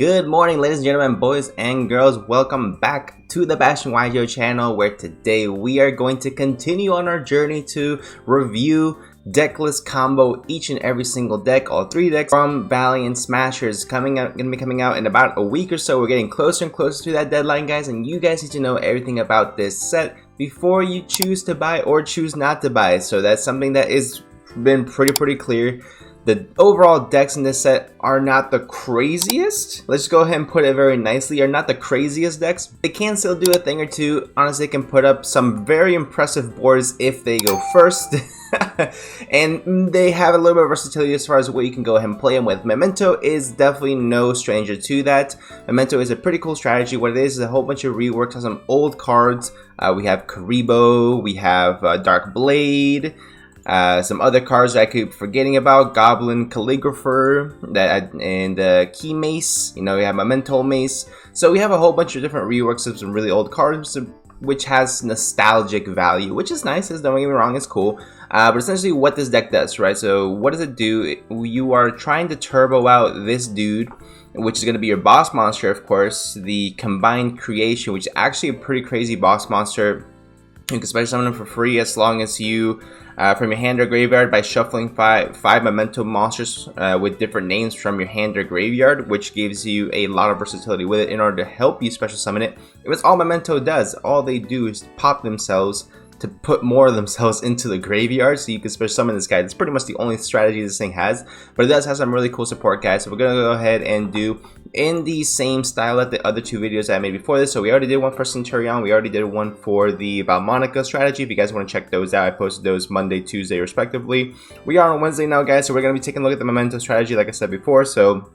Good morning, ladies and gentlemen, boys and girls. Welcome back to the bashtianygo channel, where today we are going to continue on our journey to review Decklist combo each and every single deck, all 3 decks from Valiant Smashers, going to be coming out in about a week or so. We're getting closer and closer to that deadline, guys, and you guys need to know everything about this set before you choose to buy or choose not to buy. So that's something that is been pretty clear. The overall decks in this set are not the craziest. Let's go ahead and put it very nicely. Are not the craziest decks. They can still do a thing or two. Honestly, they can put up some very impressive boards if they go first. And they have a little bit of versatility as far as what you can go ahead and play them with. Memento is definitely no stranger to that. Memento is a pretty cool strategy. What it is a whole bunch of reworks on some old cards. We have Karibo, we have Dark Blade, some other cards that I keep forgetting about, Goblin Calligrapher, and Key Mace. You know, we have Memento Mace. So we have a whole bunch of different reworks of some really old cards, which has nostalgic value, which is nice. Don't get me wrong, it's cool. But essentially what this deck does, right? So what does it do? You are trying to turbo out this dude, which is going to be your boss monster, of course, the Combined Creation, which is actually a pretty crazy boss monster. You can special summon them for free as long as you, from your hand or graveyard, by shuffling five memento monsters with different names from your hand or graveyard, which gives you a lot of versatility with it in order to help you special summon it. If it's all memento does, all they do is pop themselves to put more of themselves into the graveyard, so you can special summon this guy. That's pretty much the only strategy this thing has, but it does have some really cool support, guys. So we're gonna go ahead and do in the same style that the other 2 videos I made before this. So we already did one for Centurion, we already did one for the Valmonica strategy. If you guys want to check those out, I posted those Monday, Tuesday respectively. We are on Wednesday now, guys, so we're gonna be taking a look at the memento strategy like I said before. So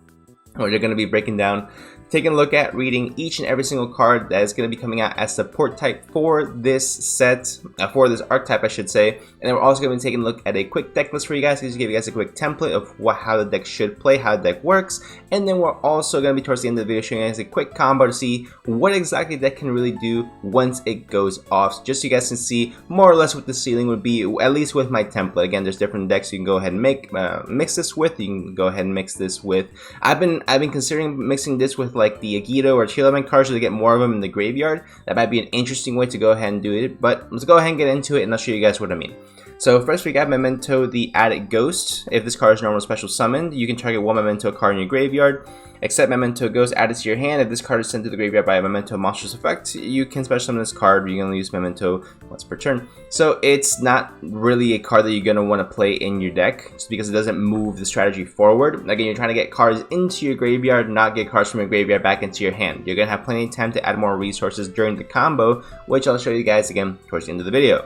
we're going to be breaking down, taking a look at reading each and every single card that is going to be coming out as support type for this set, for this archetype I should say. And then we're also going to be taking a look at a quick deck list for you guys, to give you guys a quick template of how the deck should play, how the deck works. And then we're also going to be towards the end of the video showing you guys a quick combo to see what exactly that can really do once it goes off, just so you guys can see more or less what the ceiling would be, at least with my template. Again, there's different decks you can go ahead and mix this with. You can go ahead and mix this with, I've been considering mixing this with like the yugioh or Chilaman cards to get more of them in the graveyard. That might be an interesting way to go ahead and do it, but let's go ahead and get into it and I'll show you guys what I mean. So first we got Memento, the Added Ghost. If this card is normal special summoned, you can target 1 memento card in your graveyard. Except Memento Ghost added to your hand. If this card is sent to the graveyard by a memento monster's effect, you can special summon this card. You can only use memento once per turn. So it's not really a card that you're going to want to play in your deck, just because it doesn't move the strategy forward. Again, you're trying to get cards into your graveyard, not get cards from your graveyard back into your hand. You're going to have plenty of time to add more resources during the combo, which I'll show you guys again towards the end of the video.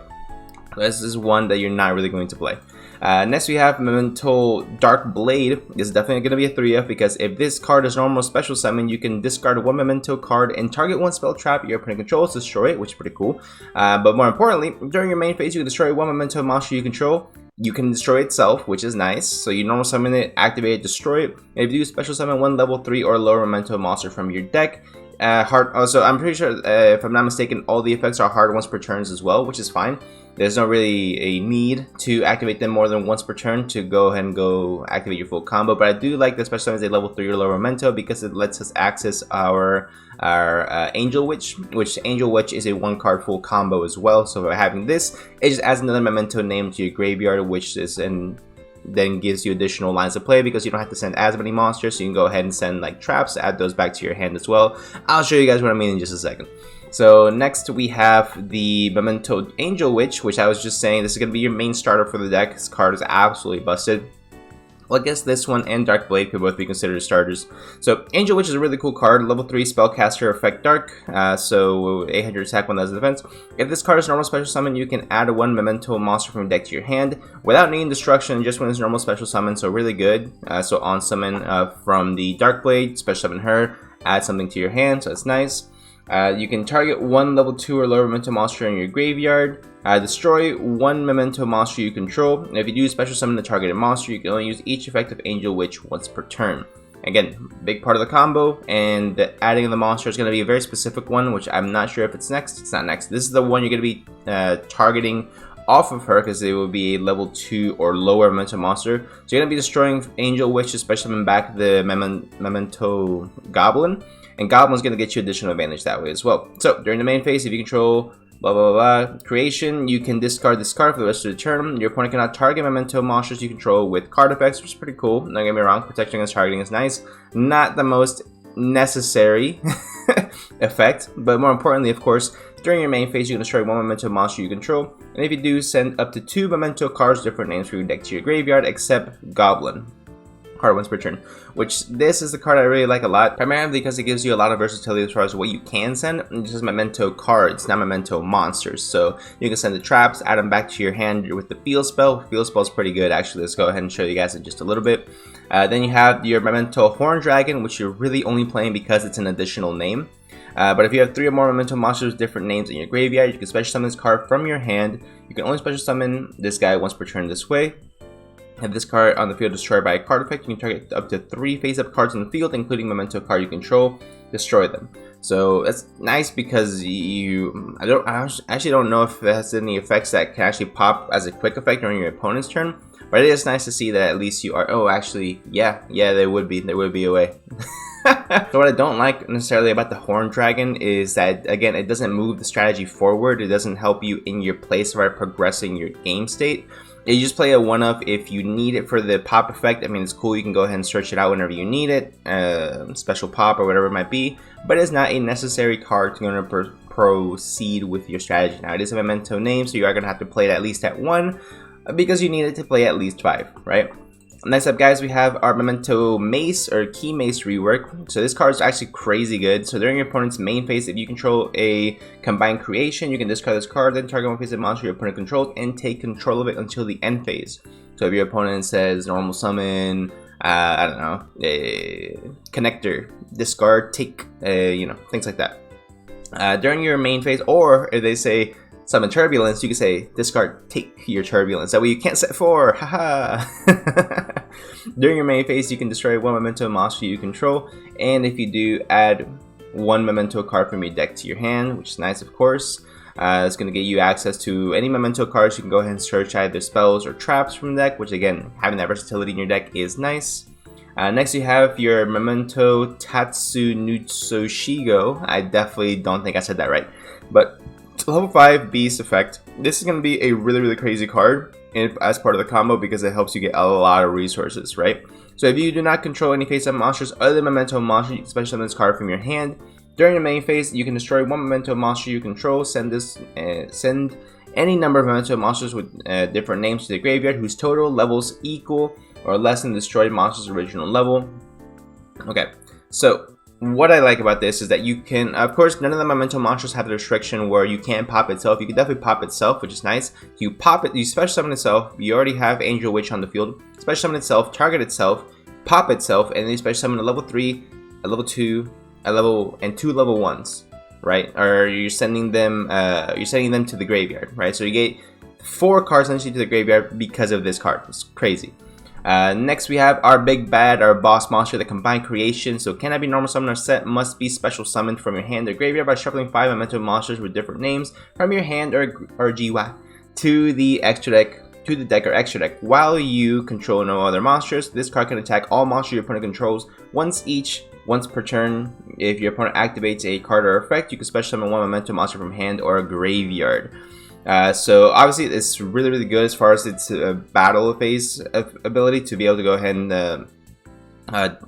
This is one that you're not really going to play. Next we have Memento Dark Blade. This is definitely going to be a 3F, because if this card is normal special summon, you can discard 1 memento card and target 1 spell trap your opponent controls, destroy it, which is pretty cool. But more importantly, during your main phase, you can destroy 1 memento monster you control. You can destroy itself, which is nice. So you normal summon it, activate it, destroy it. And if you do special summon 1 level 3 or lower memento monster from your deck, also, I'm pretty sure, if I'm not mistaken, all the effects are hard once per turn as well, which is fine. There's not really a need to activate them more than once per turn to go ahead and activate your full combo. But I do like the special summons a level 3 or lower memento, because it lets us access our Angel Witch, which Angel Witch is a 1-card full combo as well. So by having this, it just adds another memento name to your graveyard, which is then gives you additional lines of play, because you don't have to send as many monsters. So you can go ahead and send like traps, add those back to your hand as well. I'll show you guys what I mean in just a second. So next we have the Memento Angel Witch, which I was just saying, this is going to be your main starter for the deck. This card is absolutely busted. Well, I guess this one and Dark Blade could both be considered starters. So Angel Witch is a really cool card, level 3 spellcaster, effect dark, so 800 attack, 1000 defense. If this card is normal special summon, you can add 1 memento monster from your deck to your hand without needing destruction, just when it's normal special summon, so really good. So on summon from the Dark Blade, special summon her, add something to your hand, so that's nice. You can target 1 level 2 or lower memento monster in your graveyard. Destroy 1 memento monster you control. And if you do special summon the targeted monster, you can only use each effect of Angel Witch once per turn. Again, big part of the combo, and the adding of the monster is going to be a very specific one, which I'm not sure if it's next. It's not next. This is the one you're going to be targeting off of her because it will be a level 2 or lower memento monster. So you're going to be destroying Angel Witch, especially when back the memento goblin. And Goblin's going to get you additional advantage that way as well. So during the main phase, if you control blah blah blah creation, you can discard this card for the rest of the turn. Your opponent cannot target memento monsters you control with card effects, which is pretty cool. Don't get me wrong, protection against targeting is nice. Not the most necessary effect, but more importantly, of course, during your main phase, you can destroy one memento monster you control. And if you do, send up to 2 memento cards, different names for your deck, to your graveyard, except Goblin. Card once per turn, which this is the card I really like a lot, primarily because it gives you a lot of versatility as far as what you can send. And just memento cards, not memento monsters. So you can send the traps, add them back to your hand with the field spell. Field spell is pretty good, actually. Let's go ahead and show you guys in just a little bit. Then you have your memento horn dragon, which you're really only playing because it's an additional name. But if you have 3 or more memento monsters with different names in your graveyard, you can special summon this card from your hand. You can only special summon this guy once per turn this way. Have this card on the field destroyed by a card effect. You can target up to 3 face-up cards in the field, including memento card you control. Destroy them. So that's nice because I actually don't know if it has any effects that can actually pop as a quick effect during your opponent's turn. But it is nice to see that at least you are. Oh, actually, yeah, there would be a way. So what I don't like necessarily about the Horn Dragon is that, again, it doesn't move the strategy forward. It doesn't help you in your place by progressing your game state. You just play a 1-up if you need it for the pop effect. I mean, it's cool. You can go ahead and search it out whenever you need it. Special pop or whatever it might be. But it's not a necessary card to proceed with your strategy. Now, it is a memento name, so you are going to have to play it at least at 1 because you need it to play at least 5, right? Next up, guys, we have our Memento Mace or Key Mace rework. So this card is actually crazy good. So during your opponent's main phase, if you control a combined creation, you can discard this card, then target one face-up monster your opponent controls, and take control of it until the end phase. So if your opponent says normal summon, I don't know, a connector, discard, take, things like that. During your main phase, or if they say summon turbulence, you can say discard, take your turbulence. That way you can't set 4. Haha. During your main phase, you can destroy 1 memento monster you control, and if you do, add 1 memento card from your deck to your hand, which is nice, of course. It's going to get you access to any memento cards. You can go ahead and search either spells or traps from the deck, which again, having that versatility in your deck is nice. Next, you have your Memento Tatsunutsushigo. I definitely don't think I said that right, but level 5 beast effect. This is going to be a really crazy card as part of the combo because it helps you get a lot of resources, right? So if you do not control any face-up monsters other than memento monsters, you can special summon this card from your hand. During your main phase, you can destroy 1 memento monster you control. Send any number of memento monsters with different names to the graveyard whose total levels equal or less than the destroyed monster's original level. Okay, so what I like about this is that you can, of course, none of the memento monsters have the restriction where you can't pop itself. You can definitely pop itself, which is nice. You pop it, you special summon itself, you already have Angel Witch on the field, special summon itself, target itself, pop itself, and then you special summon a level 3, a level 2, and 2 level 1s, right? Or you're sending them to the graveyard, right? So you get 4 cards essentially to the graveyard because of this card. It's crazy. Next we have our big bad, our boss monster, the combined creation. So cannot be normal summon or set, must be special summoned from your hand or graveyard by shuffling 5 memento monsters with different names from your hand or GY to the deck or extra deck. While you control no other monsters, this card can attack all monsters your opponent controls once per turn. If your opponent activates a card or effect, you can special summon 1 memento monster from hand or graveyard. So obviously it's really good as far as its battle phase ability to be able to go ahead and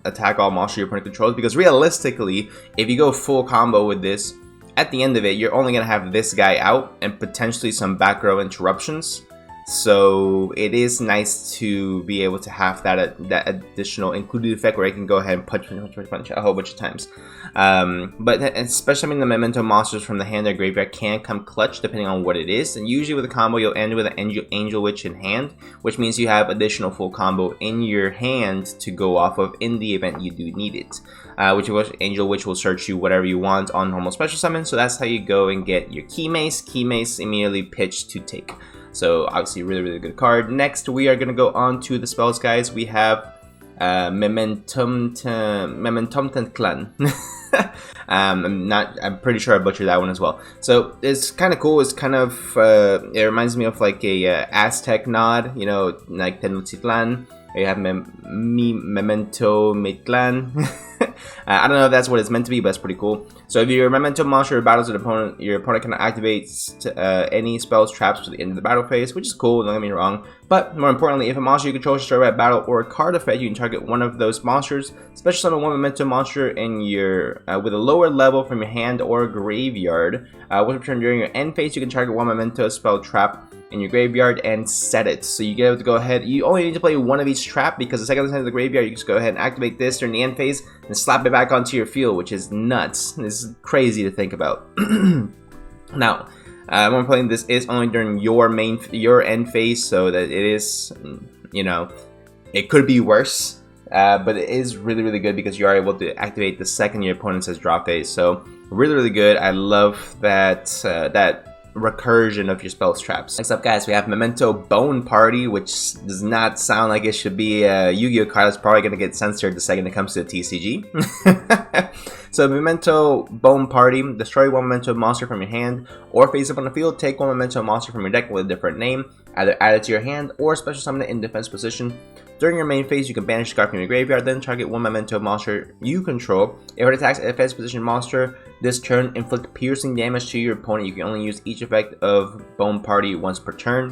attack all monsters your opponent controls, because realistically, if you go full combo with this, at the end of it, you're only going to have this guy out and potentially some back row interruptions. So it is nice to be able to have that additional included effect where I can go ahead and punch a whole bunch of times. But especially the memento monsters from the hand or graveyard can come clutch depending on what it is. And usually with a combo, you'll end with an Angel Witch in hand, which means you have additional full combo in your hand to go off of in the event you do need it. Which Angel Witch will search you whatever you want on normal special summon. So that's how you go and get your Key Mace. Key Mace immediately pitch to take. So obviously really good card. Next we are going to go on to the spells, guys. We have Mementotlan. I'm pretty sure I butchered that one as well. So it's kind of cool. It's kind of it reminds me of like a Aztec nod, you know, like Tenochtitlan. You have Mementotlan. I don't know if that's what it's meant to be, but it's pretty cool. So if your memento monster battles an opponent, your opponent can activate any spells, traps to the end of the battle phase, which is cool, don't get me wrong. But more importantly, if a monster you control is destroyed by a battle or a card effect, you can target one of those monsters. Special summon one memento monster in your with a lower level from your hand or graveyard. Once return during your end phase, you can target one memento spell trap in your graveyard and set it. So you get to go ahead. You only need to play one of each trap because the second time in the graveyard, you just go ahead and activate this during the end phase and slap it back onto your field, which is nuts. This is crazy to think about. Now, when I'm playing this is only during your end phase, so that it is, you know, it could be worse, but it is really, really good because you are able to activate the second your opponent says draw phase. So really, really good. I love that that recursion of your spells traps. Next up, guys, we have Memento Bone Party, which does not sound like it should be a Yu-Gi-Oh card. It's probably going to get censored the second it comes to the TCG. So Memento Bone Party, destroy one memento monster from your hand or face up on the field, take one memento monster from your deck with a different name, either add it to your hand or special summon it in defense position. During your main phase, you can banish a card from your graveyard, then target one memento monster you control. If it attacks a defense position monster this turn, inflict piercing damage to your opponent. You can only use each effect of Bone Party once per turn,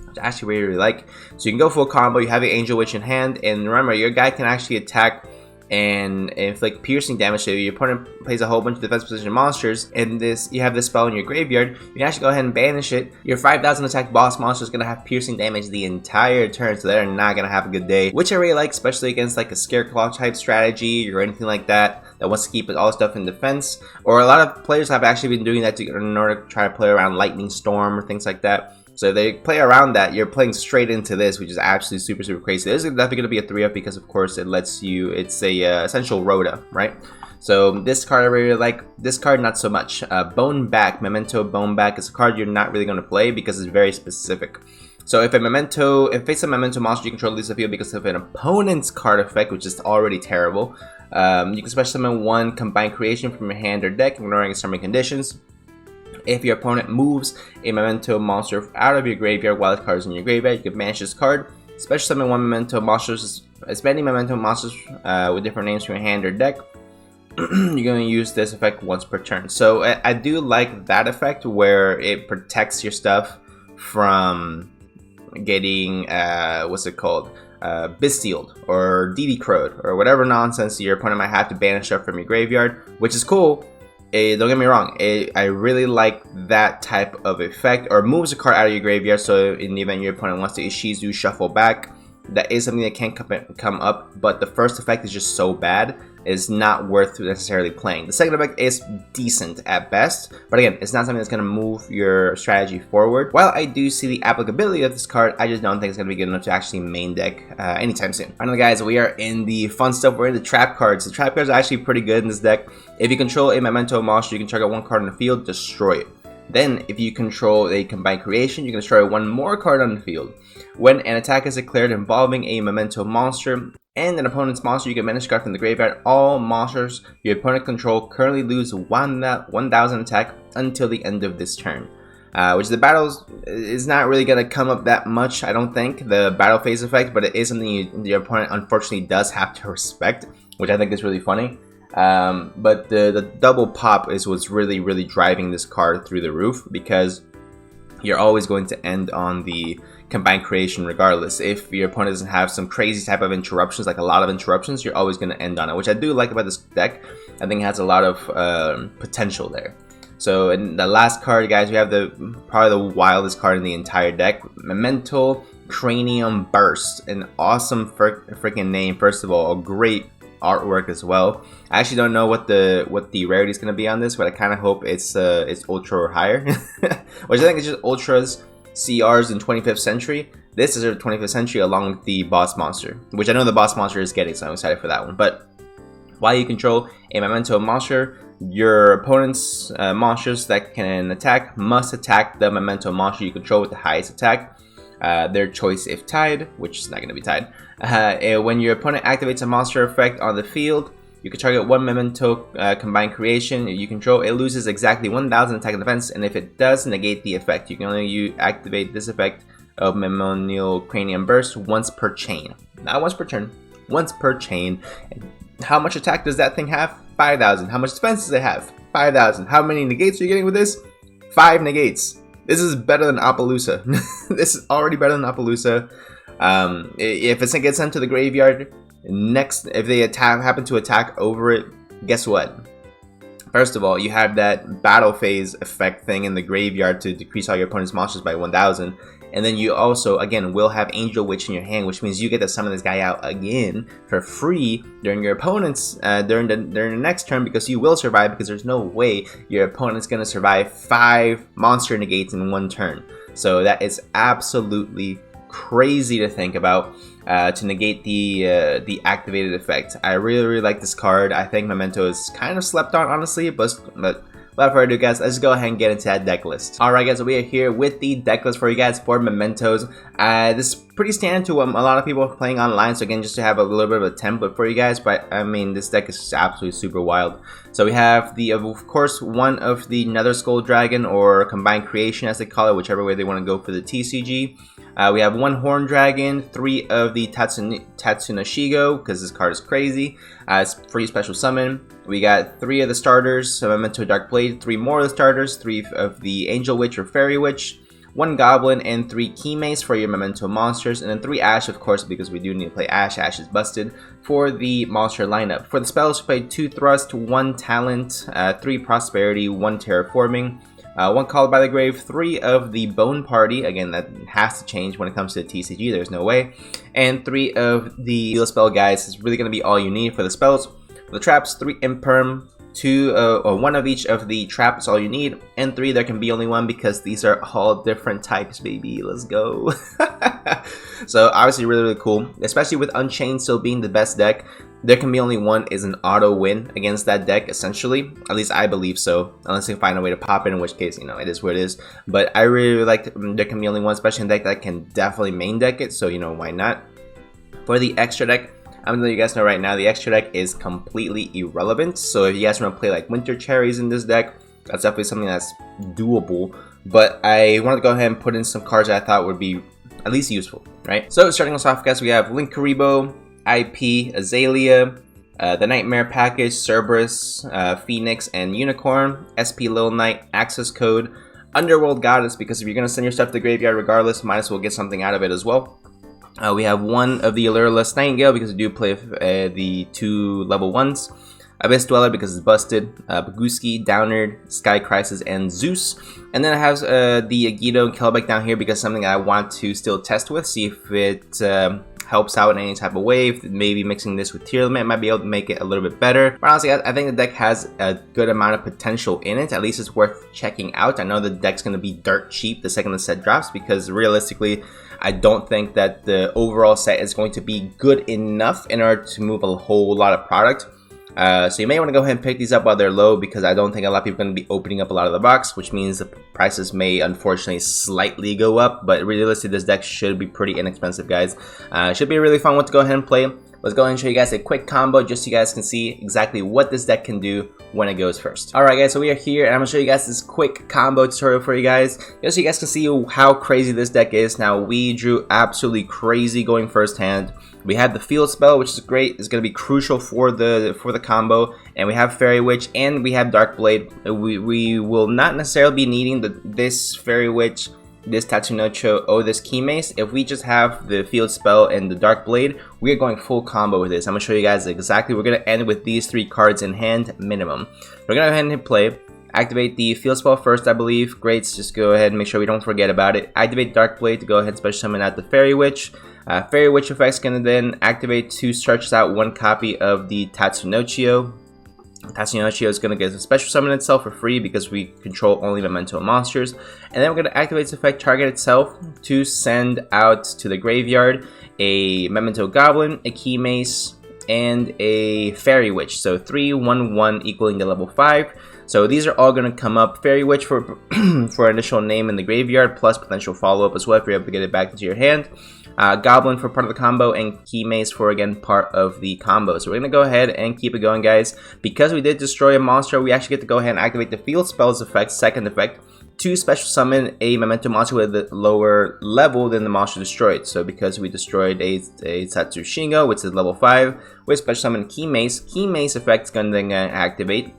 which I actually really, really like. So you can go full combo, you have your Angel Witch in hand, and remember, your guy can actually attack and inflict piercing damage. So if your opponent plays a whole bunch of defense position monsters and you have this spell in your graveyard, you can actually go ahead and banish it. Your 5,000 attack boss monster is going to have piercing damage the entire turn, so they're not going to have a good day, which I really like, especially against like a Scareclaw type strategy or anything like that that wants to keep all stuff in defense. Or a lot of players have actually been doing that in order to try to play around Lightning Storm or things like that. So if they play around that, you're playing straight into this, which is actually super, super crazy. This is definitely going to be a 3-up because, of course, it lets you, it's a essential Rhoda, right? So this card I really like. This card, not so much. Bone Back, Memento Bone Back is a card you're not really going to play because it's very specific. So if it's a memento monster you control leaves the field because of an opponent's card effect, which is already terrible, you can special summon one combined creation from your hand or deck, ignoring its terms and conditions. If your opponent moves a memento monster out of your graveyard while the card is in your graveyard, you can banish this card. Special summon one memento monster, as many memento monsters with different names from your hand or deck. You're going to use this effect once per turn. So I do like that effect where it protects your stuff from getting what's it called? Bestialed or DD crowed or whatever nonsense your opponent might have to banish up from your graveyard, which is cool. Don't get me wrong, I really like that type of effect, or moves a card out of your graveyard, so in the event your opponent wants to Ishizu shuffle back, that is something that can come up, but the first effect is just so bad, it's not worth necessarily playing. The second effect is decent at best, but again, it's not something that's going to move your strategy forward. While I do see the applicability of this card, I just don't think it's going to be good enough to actually main deck anytime soon. Finally, guys, we are in the fun stuff. We're in the trap cards. The trap cards are actually pretty good in this deck. If you control a memento monster, you can target one card on the field, destroy it. Then, if you control a combined creation, you can destroy one more card on the field. When an attack is declared involving a memento monster and an opponent's monster, you can banish a card from the graveyard. All monsters your opponent control currently lose 1,000 attack until the end of this turn. Which the battles is not really going to come up that much, I don't think, the battle phase effect, but it is something your opponent unfortunately does have to respect, which I think is really funny. But the double pop is what's really, really driving this card through the roof, because you're always going to end on the combined creation regardless. If your opponent doesn't have some crazy type of interruptions, like a lot of interruptions, you're always going to end on it, which I do like about this deck. I think it has a lot of potential there. So in the last card, guys, we have probably the wildest card in the entire deck, Memento Cranium Burst. An awesome freaking name, first of all, a great artwork as well. I actually don't know what the rarity is going to be on this, but I kind of hope it's ultra or higher, which I think is just ultras, CRs in 25th century. This is a 25th century along with the boss monster, which I know the boss monster is getting, so I'm excited for that one. But while you control a memento monster, your opponent's monsters that can attack must attack the memento monster you control with the highest attack. Their choice if tied, which is not going to be tied. When your opponent activates a monster effect on the field, You can target one memento combined creation you control. It loses exactly 1000 attack and defense, and if it does, negate the effect. You can only activate this effect of Memonial Cranium Burst once per chain. Not once per turn, once per chain. How much attack does that thing have? 5000. How much defense does it have? 5000. How many negates are you getting with this? 5 negates. This is better than Appaloosa. This is already better than Appaloosa. If it gets sent to the graveyard, next, if they happen to attack over it, guess what? First of all, you have that battle phase effect thing in the graveyard to decrease all your opponent's monsters by 1000. And then you also, again, will have Angel Witch in your hand, which means you get to summon this guy out again for free during your opponent's, during the next turn, because you will survive, because there's no way your opponent's going to survive 5 monster negates in one turn. So that is absolutely crazy to think about, to negate the activated effect. I really like this card. I think Memento is kind of slept on, honestly, but without further ado, guys, let's go ahead and get into that deck list. Alright guys, so we are here with the deck list for you guys for Mementos. This is pretty standard to a lot of people playing online, so again, just to have a little bit of a template for you guys, but I mean, this deck is absolutely super wild. So we have the, of course, one of the Nether Skull Dragon, or Combined Creation as they call it, whichever way they want to go for the TCG. We have one Horn Dragon, 3 of the Tatsunashigo, because this card is crazy. It's free special summon. We got 3 of the starters, so Memento Dark Blade, 3 more of the starters, 3 of the Angel Witch or Fairy Witch, 1 Goblin, and 3 Keymates for your Memento monsters, and then 3 Ash, of course, because we do need to play Ash. Ash is busted for the monster lineup. For the spells, we played 2 Thrust, 1 Talent, 3 Prosperity, 1 Terraforming, 1 Called by the Grave, 3 of the Bone Party, again that has to change when it comes to the TCG, there's no way, and 3 of the Heal Spell guys. Is really going to be all you need for the spells. For the traps, 3 Imperm, 1 of each of the traps, all you need, and 3 there can be only 1, because these are all different types, baby. Let's go. So obviously really cool, especially with Unchained still being the best deck. There can be only 1 is an auto win against that deck, essentially. At least I believe so, unless they can find a way to pop it, in which case, you know, it is what it is. But I really like there can be only 1 special deck that can definitely main deck it, so you know, why not? For the extra deck, I'm gonna let you guys know right now, the extra deck is completely irrelevant. So if you guys want to play like Winter Cherries in this deck, that's definitely something that's doable. But I wanted to go ahead and put in some cards that I thought would be at least useful, right? So starting us off, guys, we have Linkuriboh, IP, Azalea, the Nightmare Package, Cerberus, Phoenix, and Unicorn, SP Little Knight, Access Code, Underworld Goddess, because if you're gonna send your stuff to the graveyard regardless, might as well get something out of it as well. We have 1 of the Allureless Nightingale, because we do play the 2 level 1s. Abyss Dweller, because it's busted. Baguski, Downard, Sky Crisis, and Zeus. And then it has the yugioh and Kelbeck down here, because something I want to still test with, see if it helps out in any type of way. If maybe mixing this with Tearlament might be able to make it a little bit better. But honestly, I think the deck has a good amount of potential in it. At least it's worth checking out. I know the deck's going to be dirt cheap the second the set drops, because realistically, I don't think that the overall set is going to be good enough in order to move a whole lot of product. So you may want to go ahead and pick these up while they're low, because I don't think a lot of people are going to be opening up a lot of the box, which means the prices may unfortunately slightly go up. But realistically, this deck should be pretty inexpensive, guys. Should be a really fun one to go ahead and play. Let's go ahead and show you guys a quick combo, just so you guys can see exactly what this deck can do when it goes first. Alright guys, so we are here, and I'm going to show you guys this quick combo tutorial for you guys, just so you guys can see how crazy this deck is. Now, we drew absolutely crazy going first hand. We had the Field Spell, which is great. It's going to be crucial for the combo. And we have Fairy Witch, and we have Dark Blade. We will not necessarily be needing this Fairy Witch, this Tatsunashigo, or this Keymates. If we just have the Field Spell and the Dark Blade, we are going full combo with this. I'm going to show you guys exactly. We're going to end with these 3 cards in hand minimum. We're going to go ahead and hit play. Activate the Field Spell first, I believe. Great, just go ahead and make sure we don't forget about it. Activate Dark Blade to go ahead and special summon out the Fairy Witch. Fairy Witch effect's going to then activate to search out 1 copy of the Tatsunashigo. Bashtian is going to get a special summon itself for free, because we control only Memento monsters. And then we're going to activate this effect target itself to send out to the graveyard a Memento Goblin, a Keymates, and a Fairy Witch. So 3/1/1 equaling to level 5. So these are all going to come up. Fairy Witch for initial name in the graveyard, plus potential follow-up as well if you're able to get it back into your hand. Goblin for part of the combo, and Key Mace for, again, part of the combo. So we're going to go ahead and keep it going, guys. Because we did destroy a monster, we actually get to go ahead and activate the Field Spells effect, second effect, to special summon a Memento monster with a lower level than the monster destroyed. So because we destroyed a Satsushingo, which is level 5, with special summon Key Mace effect is going to activate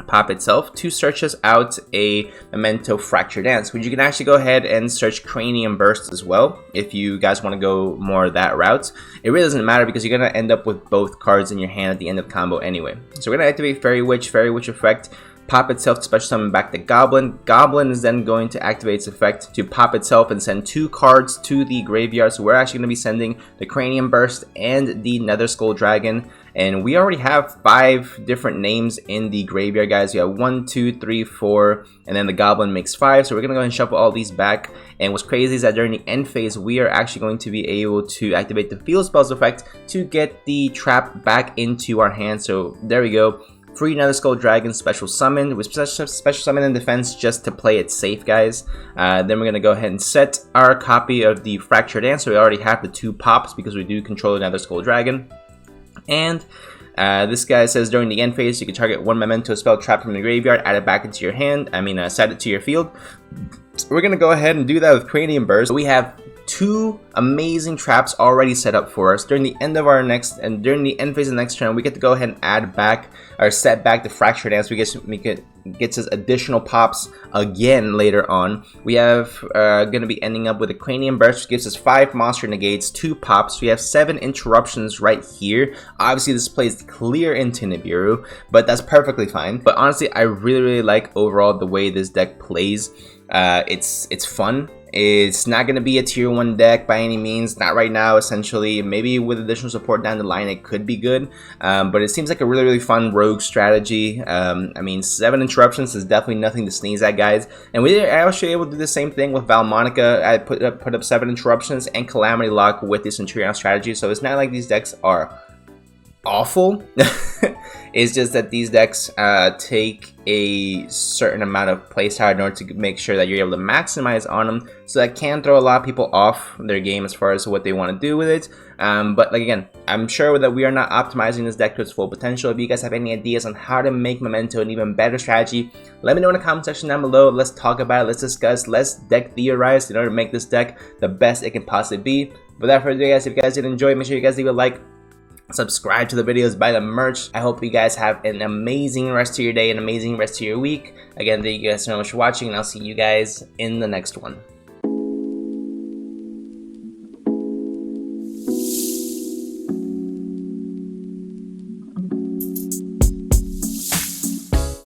pop itself to search us out a Memento Fracture Dance, which you can actually go ahead and search Cranium Burst as well if you guys want to go more that route. It really doesn't matter because you're going to end up with both cards in your hand at the end of the combo anyway. So we're going to activate Fairy Witch effect, pop itself to special summon back the Goblin. Goblin is then going to activate its effect to pop itself and send 2 cards to the graveyard. So we're actually going to be sending the Cranium Burst and the Nether Skull Dragon. And we already have 5 different names in the graveyard, guys. We have 1, 2, 3, 4, and then the Goblin makes 5. So we're going to go ahead and shuffle all these back. And what's crazy is that during the end phase, we are actually going to be able to activate the Field Spells effect to get the trap back into our hand. So there we go. Free Nether Skull Dragon special summon with special summon and defense just to play it safe, guys. Then we're going to go ahead and set our copy of the Fracture Dance. So we already have the 2 pops because we do control the Nether Skull Dragon. And this guy says during the end phase, you can target 1 Memento spell trapped from the graveyard, add it back into your hand. Set it to your field. So we're going to go ahead and do that with Cranium Burst. We have 2 amazing traps already set up for us. During the end of our during the end phase of the next turn, we get to go ahead and add back or set back the Fracture Dance. Gets us additional pops again later on. We have going to be ending up with a Cranium Burst, which gives us 5 monster negates, 2 pops. We have 7 interruptions right here. Obviously, this plays clear into Nibiru, but that's perfectly fine. But honestly, I really like overall the way this deck plays. It's fun. It's not going to be a tier 1 deck by any means, not right now essentially. Maybe with additional support down the line it could be good, but it seems like a really fun rogue strategy. 7 interruptions is definitely nothing to sneeze at, guys. And we are actually able to do the same thing with Valmonica. I put up 7 interruptions and Calamity Lock with the Centurion strategy, so it's not like these decks are awful. It's just that these decks take a certain amount of playstyle in order to make sure that you're able to maximize on them, so that can throw a lot of people off their game as far as what they want to do with it. But like again, I'm sure that we are not optimizing this deck to its full potential. If you guys have any ideas on how to make Memento an even better strategy, let me know in the comment section down below. Let's talk about it, let's discuss, let's deck theorize in order to make this deck the best it can possibly be. Without further ado, guys, if you guys did enjoy, make sure you guys leave a like, subscribe to the videos, buy the merch. I hope you guys have an amazing rest of your day, an amazing rest of your week. Again, thank you guys so much for watching, and I'll see you guys in the next one.